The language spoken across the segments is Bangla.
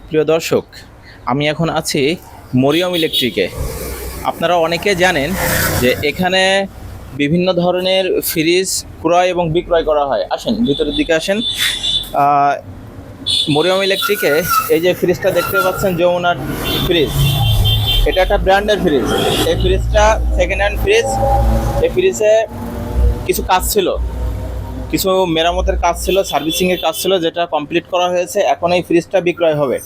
প্রিয় দর্শক, আমি এখন আছি মরিয়ম ইলেকট্রিকে। আপনারা অনেকে জানেন যে এখানে বিভিন্ন ধরনের ফ্রিজ ক্রয় এবং বিক্রয় করা হয়। আসেন ভিতরের দিকে আসেন। মরিয়ম ইলেকট্রিকে এই যে ফ্রিজটা দেখতে পাচ্ছেন, যমুনার ফ্রিজ, এটা একটা ব্র্যান্ডের ফ্রিজ। এই ফ্রিজটা সেকেন্ড হ্যান্ড ফ্রিজ। এই ফ্রিজে কিছু কাজ ছিল, কিছু মেরামতের কাজ ছিল, সার্ভিসিংয়ের কাজ ছিল, যেটা কমপ্লিট করা হয়েছে। এখন এই ফ্রিজটা বিক্রয় হবে।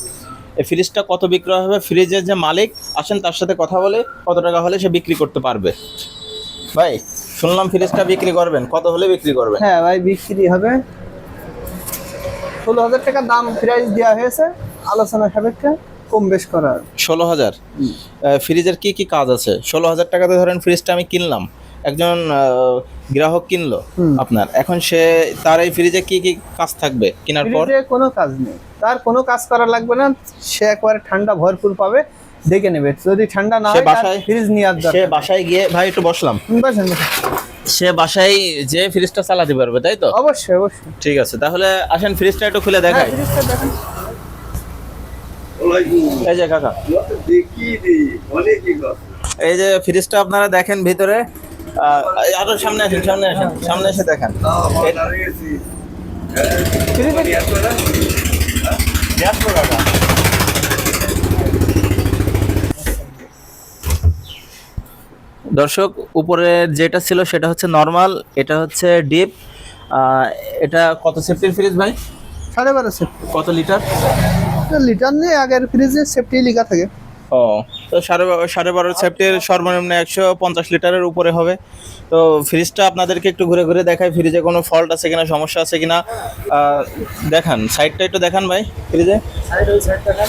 এই ফ্রিজটা কত বিক্রয় হবে, ফ্রিজের যে মালিক আসেন তার সাথে কথা বলে কত টাকা হলে সে বিক্রি করতে পারবে। ভাই, শুনলাম ফ্রিজটা বিক্রি করবেন, কত হলে বিক্রি করবেন? হ্যাঁ ভাই, বিক্রি হবে 16,000 টাকা দাম প্রাইস দেওয়া হয়েছে, আলোচনা সাপেক্ষে কম বেশ করা। 16,000? ফ্রিজের কি কি কাজ আছে? 16,000 টাকাতে ধরেন ফ্রিজটা আমি কিনলাম, একজন গ্রাহক কিনলো আপনার, এখন তার এই ফ্রিজে কি কি কাজ থাকবে কেনার পর? ফ্রিজে কোনো কাজ নেই, তার কোনো কাজ করা লাগবে না। সে একবারে ঠান্ডা ভরপুর পাবে, দেখে নেবে। যদি ঠান্ডা না হয় বাসায় ফ্রিজ নিয়ে আসবে। সে বাসায় গিয়ে, ভাই একটু বসলাম, বসেন। সে বাসায় যে ফ্রিজটা চালাতে পারবে, তাই তো? অবশ্যই অবশ্যই। ঠিক আছে, তাহলে আসেন ফ্রিজটা একটু খুলে দেখাই। ফ্রিজটা দেখেন। এই যে কাকা, এই যে ফ্রিজটা আপনারা দেখেন ভিতরে। আরো সামনে আসেন, সামনে আসেন, সামনে এসে দেখেন। দর্শক, উপরে যেটা ছিল সেটা হচ্ছে নরমাল, এটা হচ্ছে ডিপ। এটা কত সেফটির ফ্রিজ ভাই? 12.5 সেফটি। কত লিটার? লিটার নেই, আগের ফ্রিজে সেফটি লেখা থাকে। ও, তো 12.5 সেফটির সর্বনিম্ন 150 লিটারের উপরে হবে। তো ফ্রিজটা আপনাদেরকে একটু ঘুরে ঘুরে দেখাই, ফ্রিজে কোনো ফল্ট আছে কিনা, সমস্যা আছে কিনা দেখান। সাইডটা একটু দেখান ভাই, ফ্রিজে সাইড দেখান।